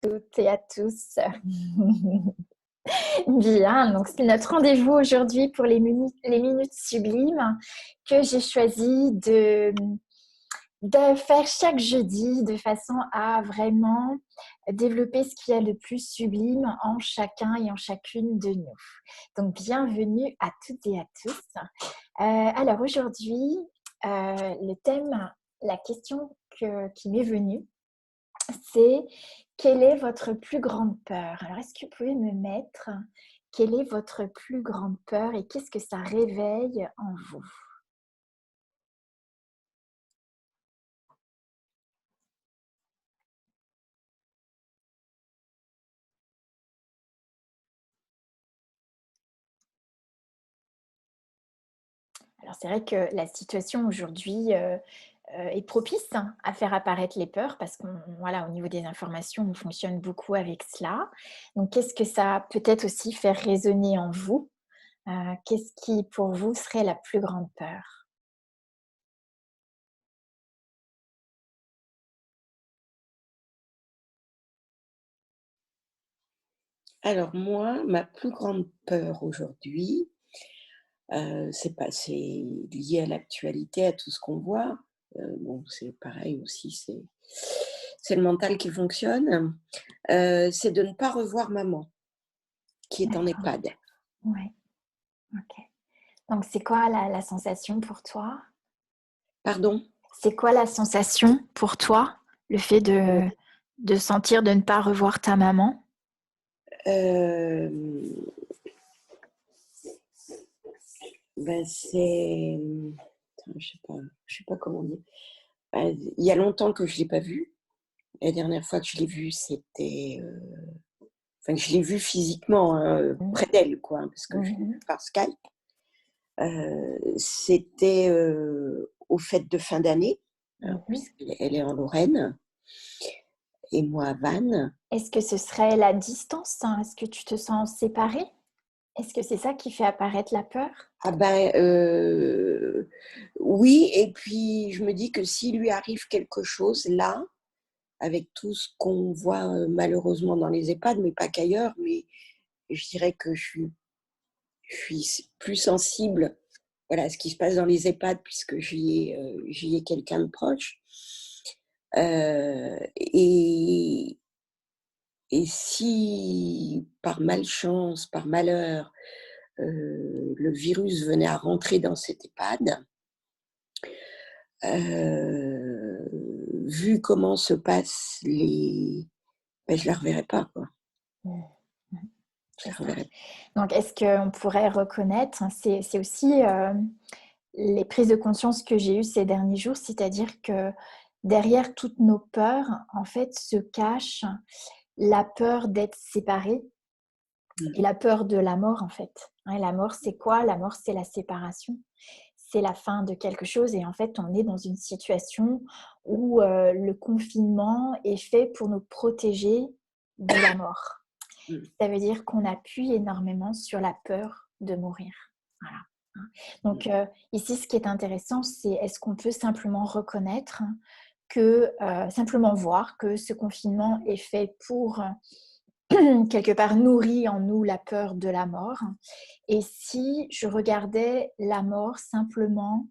toutes et à tous. Bien, donc c'est notre rendez-vous aujourd'hui pour les minutes sublimes que j'ai choisi de faire chaque jeudi de façon à vraiment développer ce qu'il y a de plus sublime en chacun et en chacune de nous. Donc bienvenue à toutes et à tous. Alors aujourd'hui, le thème, la question qui m'est venue, c'est quelle est votre plus grande peur? Alors, est-ce que vous pouvez me mettre quelle est votre plus grande peur et qu'est-ce que ça réveille en vous? Alors, c'est vrai que la situation aujourd'hui est propice à faire apparaître les peurs parce qu'on, voilà, au niveau des informations, on fonctionne beaucoup avec cela. Donc, qu'est-ce que ça peut-être aussi faire résonner en vous? Qu'est-ce qui, pour vous, serait la plus grande peur? Alors moi, ma plus grande peur aujourd'hui, c'est lié à l'actualité, à tout ce qu'on voit. Bon, c'est pareil aussi, c'est le mental qui fonctionne. C'est de ne pas revoir maman, qui est en D'accord. EHPAD. Ouais, ok. Donc, c'est quoi la sensation pour toi? Pardon? C'est quoi la sensation pour toi, le fait Heu, de sentir de ne pas revoir ta maman? hem, c'est, attends, je sais pas comment dire. Il y a longtemps que je l'ai pas vue. La dernière fois que je l'ai vue, c'était, enfin que je l'ai vue physiquement, hein, Mmh. près d'elle quoi, hein, parce que je l'ai Mmh. vue par Skype. C'était, aux fêtes de fin d'année, alors Mmh. puisqu'elle est en Lorraine et moi à Vannes. Est-ce que ce serait la distance, hein? Est-ce que tu te sens séparée? Est-ce que c'est ça qui fait apparaître la peur? Ah ben, oui, et puis je me dis que s'il lui arrive quelque chose là, avec tout ce qu'on voit, malheureusement dans les EHPAD, mais pas qu'ailleurs, mais je dirais que je suis plus sensible, voilà, à ce qui se passe dans les EHPAD puisque j'y ai quelqu'un de proche. Et si par malchance, par malheur, le virus venait à rentrer dans cet EHPAD, vu comment se passent je la reverrai pas, quoi. Mmh. Mmh. Je C'est la ça. reverrai. Donc est-ce qu'on pourrait reconnaître, c'est aussi, les prises de conscience que j'ai eues ces derniers jours, c'est-à-dire que derrière toutes nos peurs, en fait, se cache la peur d'être séparés et Mmh. la peur de la mort, en fait. Hein, la mort, c'est quoi? La mort, c'est la séparation. C'est la fin de quelque chose et en fait, on est dans une situation où le confinement est fait pour nous protéger de la mort. Mmh. Ça veut dire qu'on appuie énormément sur la peur de mourir. Voilà. Hein. Donc, Mmh. ici, ce qui est intéressant, c'est est-ce qu'on peut simplement reconnaître que, simplement voir que ce confinement est fait pour quelque part nourrit en nous la peur de la mort. Et si je regardais la mort simplement,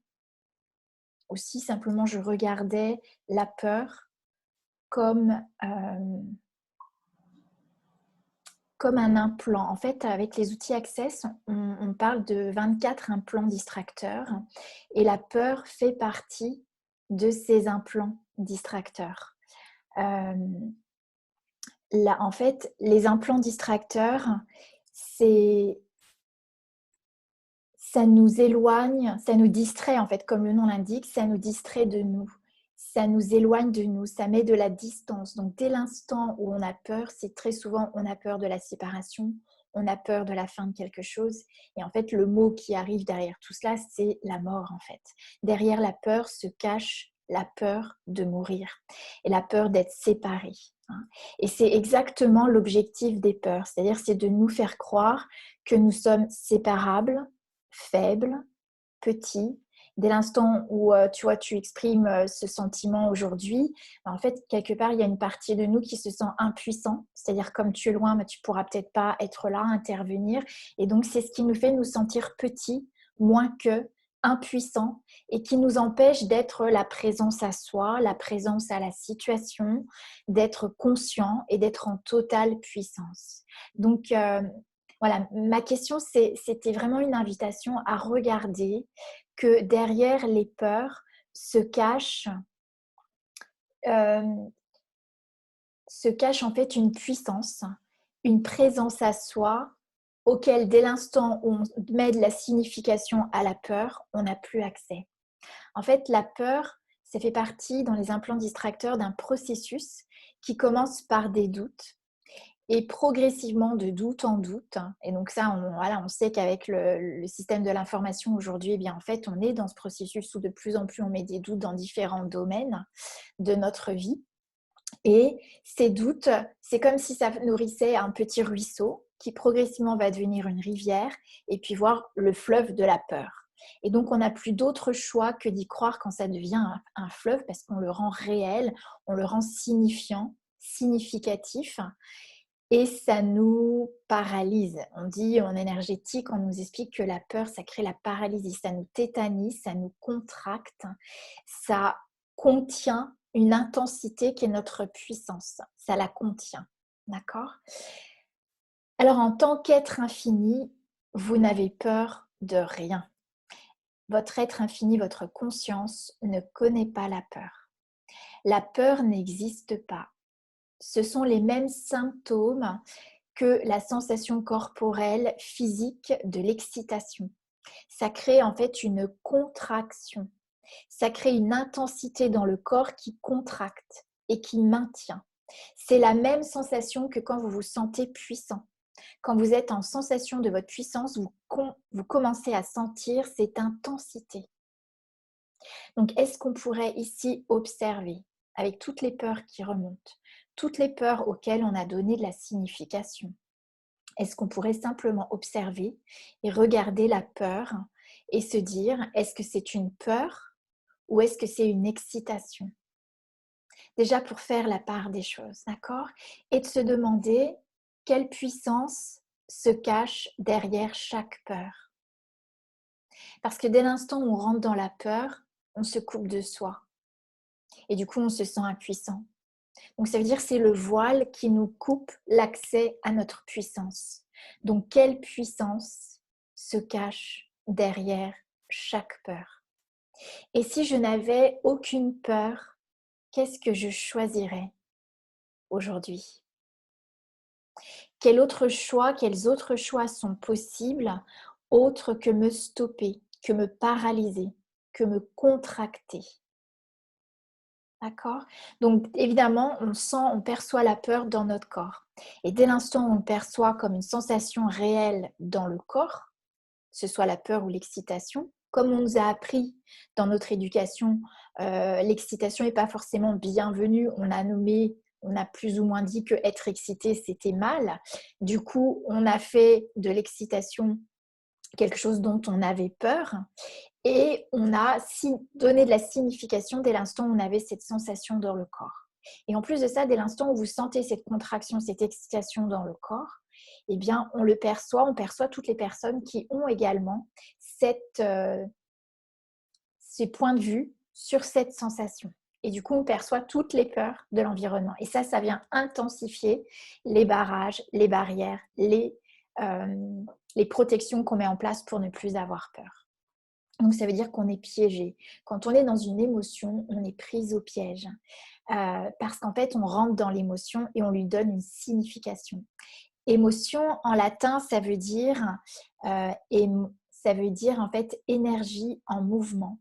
aussi simplement je regardais la peur comme, comme un implant. En fait, avec les outils Access, on parle de 24 implants distracteurs et la peur fait partie de ces implants distracteurs. Euh, Là, en fait, les implants distracteurs, c'est ça nous éloigne, ça nous distrait en fait, comme le nom l'indique, ça nous distrait de nous, ça nous éloigne de nous, ça met de la distance. Donc dès l'instant où on a peur, c'est très souvent on a peur de la séparation, on a peur de la fin de quelque chose. Et en fait, le mot qui arrive derrière tout cela, c'est la mort en fait. Derrière la peur se cache la peur de mourir et la peur d'être séparé. Et c'est exactement l'objectif des peurs, c'est-à-dire c'est de nous faire croire que nous sommes séparables, faibles, petits dès l'instant où tu vois, tu exprimes ce sentiment aujourd'hui, en fait, quelque part, il y a une partie de nous qui se sent impuissant. C'est-à-dire, comme tu es loin, mais tu ne pourras peut-être pas être là, intervenir. Et donc, c'est ce qui nous fait nous sentir petits, moins que, impuissants, et qui nous empêche d'être la présence à soi, la présence à la situation, d'être conscient et d'être en totale puissance. Donc, voilà, ma question, c'était vraiment une invitation à regarder que derrière les peurs se euh, cache en fait une puissance, une présence à soi auquel dès l'instant où on met de la signification à la peur, on n'a plus accès. En fait, la peur, ça fait partie dans les implants distracteurs d'un processus qui commence par des doutes et progressivement de doute en doute. Et donc ça, on sait qu'avec le système de l'information aujourd'hui, eh bien, en fait, on est dans ce processus où de plus en plus on met des doutes dans différents domaines de notre vie. Et ces doutes, c'est comme si ça nourrissait un petit ruisseau qui progressivement va devenir une rivière et puis voir le fleuve de la peur. Et donc, on n'a plus d'autre choix que d'y croire quand ça devient un fleuve parce qu'on le rend réel, on le rend signifiant, significatif et ça nous paralyse. On dit en énergétique, on nous explique que la peur, ça crée la paralysie, ça nous tétanise, ça nous contracte, ça contient une intensité qui est notre puissance. Ça la contient. D'accord ? Alors, en tant qu'être infini, vous n'avez peur de rien. Votre être infini, votre conscience ne connaît pas la peur. La peur n'existe pas. Ce sont les mêmes symptômes que la sensation corporelle physique de l'excitation. Ça crée en fait une contraction. Ça crée une intensité dans le corps qui contracte et qui maintient. C'est la même sensation que quand vous vous sentez puissant. Quand vous êtes en sensation de votre puissance, vous commencez à sentir cette intensité. Donc, est-ce qu'on pourrait ici observer, avec toutes les peurs qui remontent, toutes les peurs auxquelles on a donné de la signification, est-ce qu'on pourrait simplement observer et regarder la peur et se dire, est-ce que c'est une peur ou est-ce que c'est une excitation ? Déjà pour faire la part des choses, d'accord ? Et de se demander quelle puissance se cache derrière chaque peur. Parce que dès l'instant où on rentre dans la peur, on se coupe de soi. Et du coup, on se sent impuissant. Donc, ça veut dire que c'est le voile qui nous coupe l'accès à notre puissance. Donc, quelle puissance se cache derrière chaque peur ? Et si je n'avais aucune peur, qu'est-ce que je choisirais aujourd'hui ? Quels autres choix sont possibles autres que me stopper, que me paralyser, que me contracter ? D'accord ? Donc, évidemment, on perçoit la peur dans notre corps. Et dès l'instant où on le perçoit comme une sensation réelle dans le corps, que ce soit la peur ou l'excitation, comme on nous a appris dans notre éducation, l'excitation n'est pas forcément bienvenue. On a plus ou moins dit que être excité, c'était mal. Du coup, on a fait de l'excitation quelque chose dont on avait peur. Et on a donné de la signification dès l'instant où on avait cette sensation dans le corps. Et en plus de ça, dès l'instant où vous sentez cette contraction, cette excitation dans le corps, eh bien, on perçoit toutes les personnes qui ont également ces points de vue sur cette sensation. Et du coup, on perçoit toutes les peurs de l'environnement. Et ça vient intensifier les barrages, les barrières, les protections qu'on met en place pour ne plus avoir peur. Donc, ça veut dire qu'on est piégé. Quand on est dans une émotion, on est prise au piège. Parce qu'en fait, on rentre dans l'émotion et on lui donne une signification. Émotion, en latin, ça veut dire en fait énergie en mouvement.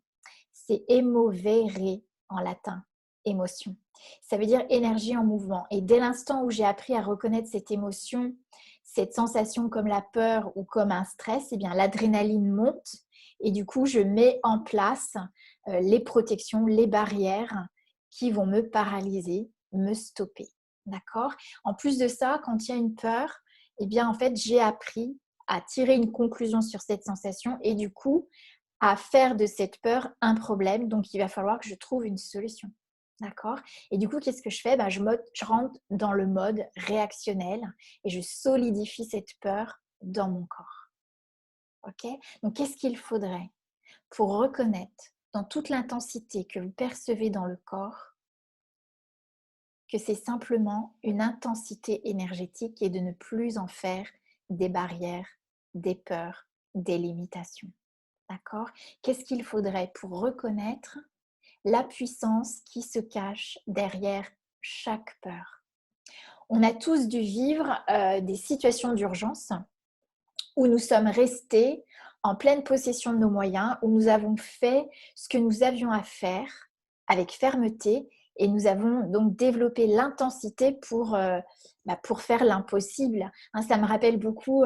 C'est emovere en latin, émotion. Ça veut dire énergie en mouvement. Et dès l'instant où j'ai appris à reconnaître cette émotion, cette sensation comme la peur ou comme un stress, eh bien l'adrénaline monte et du coup je mets en place les protections, les barrières qui vont me paralyser, me stopper. D'accord ? En plus de ça, quand il y a une peur, eh bien en fait j'ai appris à tirer une conclusion sur cette sensation et du coup à faire de cette peur un problème. Donc, il va falloir que je trouve une solution. D'accord? Et du coup, qu'est-ce que je fais? Je rentre dans le mode réactionnel et je solidifie cette peur dans mon corps. Ok? Donc, qu'est-ce qu'il faudrait pour reconnaître dans toute l'intensité que vous percevez dans le corps que c'est simplement une intensité énergétique et de ne plus en faire des barrières, des peurs, des limitations. D'accord? Qu'est-ce qu'il faudrait pour reconnaître la puissance qui se cache derrière chaque peur? On a tous dû vivre des situations d'urgence où nous sommes restés en pleine possession de nos moyens, où nous avons fait ce que nous avions à faire avec fermeté et nous avons donc développé l'intensité pour faire l'impossible. Hein, ça me rappelle beaucoup,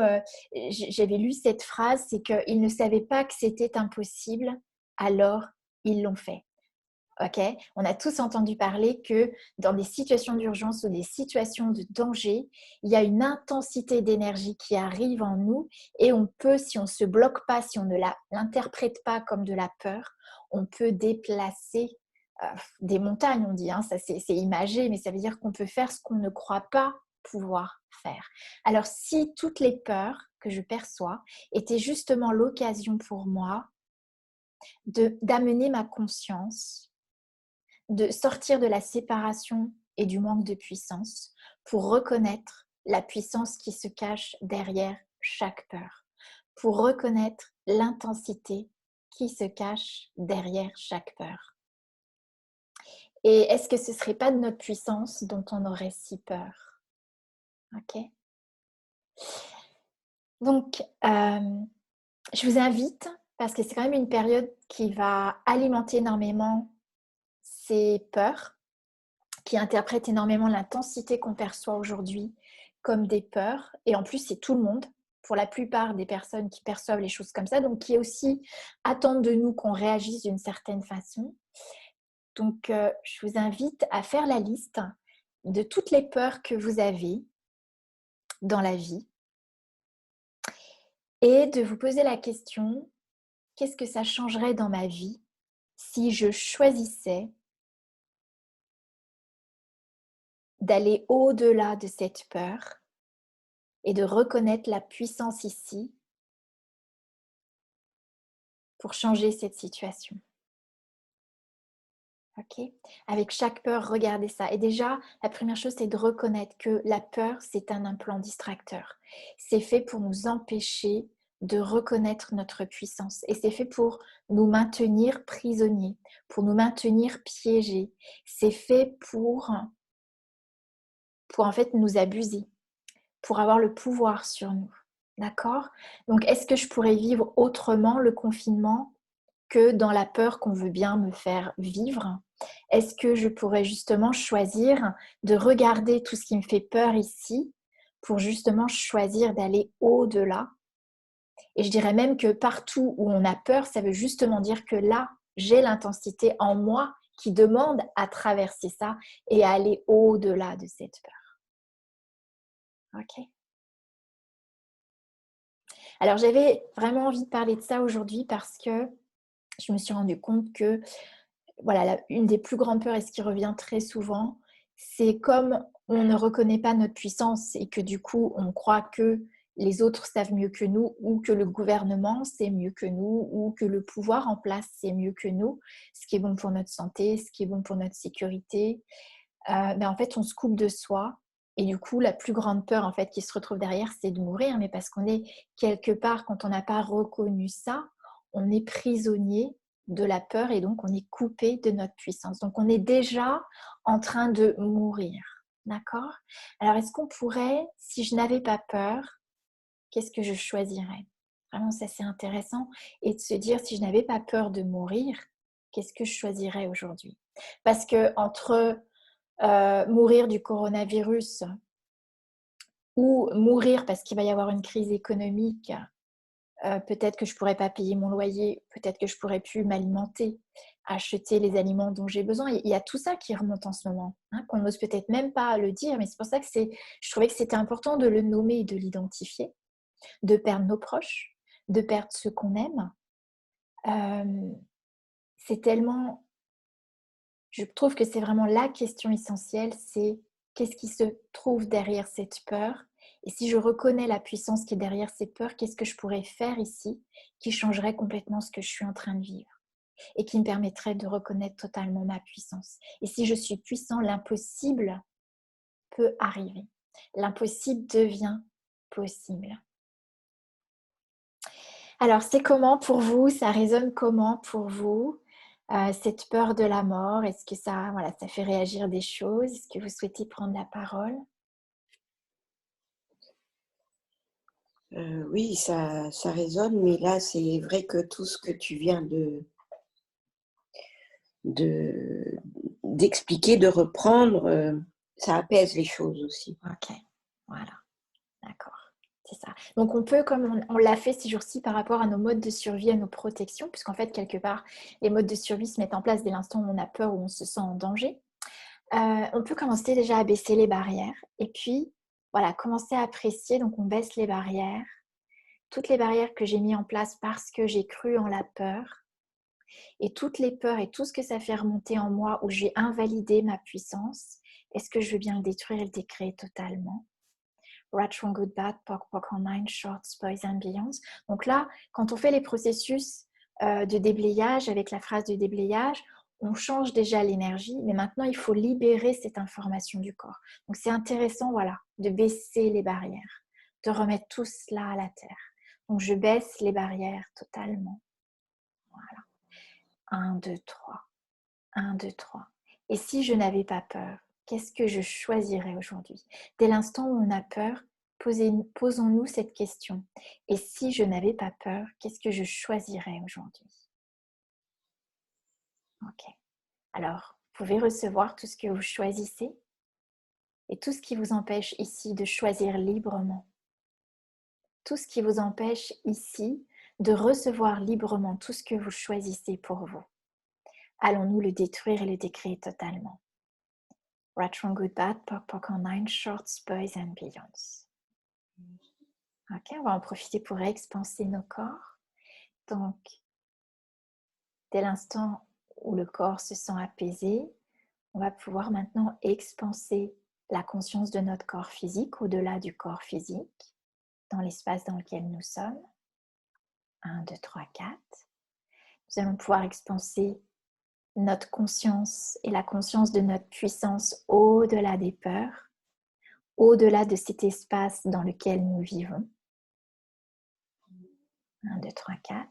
j'avais lu cette phrase, c'est qu'ils ne savaient pas que c'était impossible, alors ils l'ont fait. Okay, on a tous entendu parler que dans des situations d'urgence ou des situations de danger, il y a une intensité d'énergie qui arrive en nous et on peut, si on ne se bloque pas, si on ne l'interprète pas comme de la peur, on peut déplacer des montagnes, on dit. Hein, ça, c'est imagé, mais ça veut dire qu'on peut faire ce qu'on ne croit pas pouvoir faire. Alors, si toutes les peurs que je perçois étaient justement l'occasion pour moi d'amener ma conscience, de sortir de la séparation et du manque de puissance pour reconnaître la puissance qui se cache derrière chaque peur, pour reconnaître l'intensité qui se cache derrière chaque peur. Et est-ce que ce ne serait pas de notre puissance dont on aurait si peur? Ok. Donc, je vous invite, parce que c'est quand même une période qui va alimenter énormément ces peurs, qui interprète énormément l'intensité qu'on perçoit aujourd'hui comme des peurs. Et en plus, c'est tout le monde, pour la plupart des personnes qui perçoivent les choses comme ça, donc qui aussi attendent de nous qu'on réagisse d'une certaine façon. Donc, je vous invite à faire la liste de toutes les peurs que vous avez dans la vie et de vous poser la question, qu'est-ce que ça changerait dans ma vie si je choisissais d'aller au-delà de cette peur et de reconnaître la puissance ici pour changer cette situation. Ok? Avec chaque peur, regardez ça. Et déjà, la première chose, c'est de reconnaître que la peur, c'est un implant distracteur. C'est fait pour nous empêcher de reconnaître notre puissance. Et c'est fait pour nous maintenir prisonniers, pour nous maintenir piégés. C'est fait pour en fait nous abuser, pour avoir le pouvoir sur nous. D'accord? Donc, est-ce que je pourrais vivre autrement le confinement que dans la peur qu'on veut bien me faire vivre? Est-ce que je pourrais justement choisir de regarder tout ce qui me fait peur ici pour justement choisir d'aller au-delà? Et je dirais même que partout où on a peur, ça veut justement dire que là, j'ai l'intensité en moi qui demande à traverser ça et à aller au-delà de cette peur. Ok? Alors, j'avais vraiment envie de parler de ça aujourd'hui parce que je me suis rendu compte que voilà, une des plus grandes peurs et ce qui revient très souvent, c'est comme on ne reconnaît pas notre puissance et que du coup, on croit que les autres savent mieux que nous ou que le gouvernement sait mieux que nous ou que le pouvoir en place sait mieux que nous, ce qui est bon pour notre santé, ce qui est bon pour notre sécurité. Mais en fait, on se coupe de soi et du coup, la plus grande peur en fait qui se retrouve derrière, c'est de mourir, mais parce qu'on est quelque part, quand on n'a pas reconnu ça, on est prisonnier de la peur et donc on est coupé de notre puissance. Donc on est déjà en train de mourir. D'accord? Alors est-ce qu'on pourrait, si je n'avais pas peur, qu'est-ce que je choisirais? Vraiment, ça c'est intéressant. Et de se dire, si je n'avais pas peur de mourir, qu'est-ce que je choisirais aujourd'hui? Parce que entre mourir du coronavirus ou mourir parce qu'il va y avoir une crise économique, peut-être que je ne pourrais pas payer mon loyer, peut-être que je ne pourrais plus m'alimenter, acheter les aliments dont j'ai besoin. Il y a tout ça qui remonte en ce moment, hein, qu'on n'ose peut-être même pas le dire, mais c'est pour ça que je trouvais que c'était important de le nommer et de l'identifier, de perdre nos proches, de perdre ceux qu'on aime, c'est tellement... Je trouve que c'est vraiment la question essentielle, c'est qu'est-ce qui se trouve derrière cette peur? Et si je reconnais la puissance qui est derrière cette peur, qu'est-ce que je pourrais faire ici qui changerait complètement ce que je suis en train de vivre et qui me permettrait de reconnaître totalement ma puissance? Et si je suis puissant, l'impossible peut arriver. L'impossible devient possible. Alors, c'est comment pour vous? Ça résonne comment pour vous? Cette peur de la mort, est-ce que ça, voilà, ça fait réagir des choses? Est-ce que vous souhaitez prendre la parole? Oui, ça résonne, mais là, c'est vrai que tout ce que tu viens de d'expliquer, de reprendre, ça apaise les choses aussi. OK, voilà, d'accord, c'est ça. Donc on peut, comme on l'a fait ces jours-ci par rapport à nos modes de survie, à nos protections, puisqu'en fait, quelque part, les modes de survie se mettent en place dès l'instant où on a peur, où on se sent en danger. On peut commencer déjà à baisser les barrières et puis, voilà, commencer à apprécier. Donc on baisse les barrières, toutes les barrières que j'ai mis en place parce que j'ai cru en la peur et toutes les peurs et tout ce que ça fait remonter en moi où j'ai invalidé ma puissance. Est-ce que je veux bien le détruire et le décréer totalement? Right, wrong, good, bad, POC, POC online, shorts, boys and beyonds. Donc là, quand on fait les processus de déblayage avec la phrase de déblayage, on change déjà l'énergie, mais maintenant il faut libérer cette information du corps. Donc c'est intéressant, voilà, de baisser les barrières, de remettre tout cela à la terre. Donc je baisse les barrières totalement. Voilà. 1, 2, 3. 1, 2, 3. Et si je n'avais pas peur, qu'est-ce que je choisirais aujourd'hui? Dès l'instant où on a peur, posons-nous cette question. Et si je n'avais pas peur, qu'est-ce que je choisirais aujourd'hui? Ok. Alors, vous pouvez recevoir tout ce que vous choisissez et tout ce qui vous empêche ici de choisir librement. Tout ce qui vous empêche ici de recevoir librement tout ce que vous choisissez pour vous. Allons-nous le détruire et le décréer totalement? Right, wrong, good, bad, POC, POC online, shorts, boys and beyonds. Ok, on va en profiter pour expanser nos corps. Donc, dès l'instant où le corps se sent apaisé, on va pouvoir maintenant expanser la conscience de notre corps physique au-delà du corps physique, dans l'espace dans lequel nous sommes. 1, 2, 3, 4. Nous allons pouvoir expanser notre conscience et la conscience de notre puissance au-delà des peurs, au-delà de cet espace dans lequel nous vivons. 1, 2, 3, 4.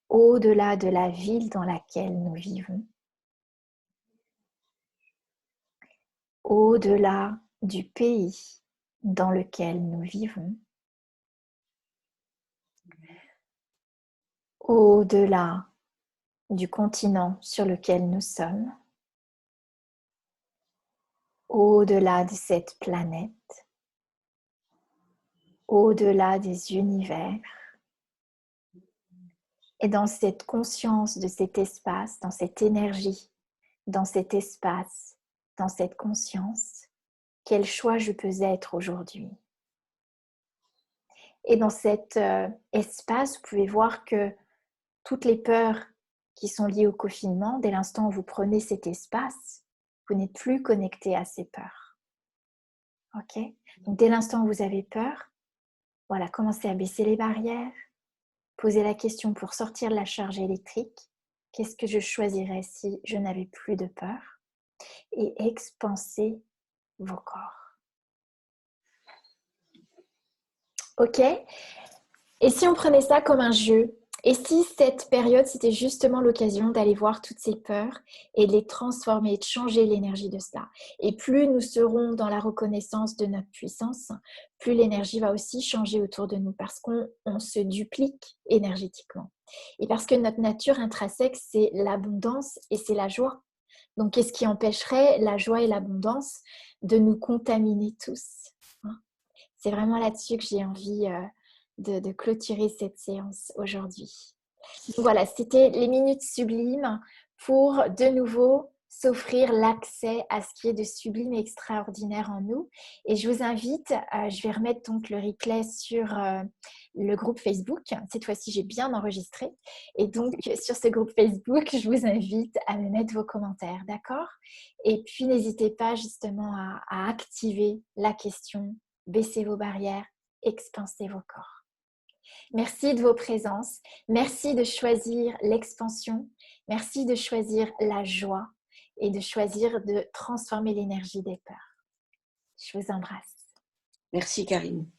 Au-delà de la ville dans laquelle nous vivons. Au-delà du pays dans lequel nous vivons. Au-delà du continent sur lequel nous sommes. Au-delà de cette planète. Au-delà des univers. Et dans cette conscience de cet espace, dans cette énergie, dans cet espace, dans cette conscience, quel choix je peux être aujourd'hui? Et dans cet espace, vous pouvez voir que toutes les peurs qui sont liées au confinement, dès l'instant où vous prenez cet espace, vous n'êtes plus connecté à ces peurs. Ok? Donc dès l'instant où vous avez peur, voilà, commencez à baisser les barrières, posez la question pour sortir de la charge électrique. Qu'est-ce que je choisirais si je n'avais plus de peur? Et expansez vos corps. Ok? Et si on prenait ça comme un jeu? Et si cette période, c'était justement l'occasion d'aller voir toutes ces peurs et de les transformer, de changer l'énergie de cela. Et plus nous serons dans la reconnaissance de notre puissance, plus l'énergie va aussi changer autour de nous parce qu'on se duplique énergétiquement. Et parce que notre nature intrinsèque, c'est l'abondance et c'est la joie. Donc, qu'est-ce qui empêcherait la joie et l'abondance de nous contaminer tous? C'est vraiment là-dessus que j'ai envie de clôturer cette séance aujourd'hui. Donc voilà, c'était les minutes sublimes pour de nouveau s'offrir l'accès à ce qui est de sublime et extraordinaire en nous. Et je vous invite, je vais remettre donc le replay sur le groupe Facebook. Cette fois-ci, j'ai bien enregistré. Et donc, sur ce groupe Facebook, je vous invite à me mettre vos commentaires, d'accord? Et puis, n'hésitez pas justement à activer la question, baissez vos barrières, expansez vos corps. Merci de vos présences. Merci de choisir l'expansion. Merci de choisir la joie et de choisir de transformer l'énergie des peurs. Je vous embrasse. Merci Karine.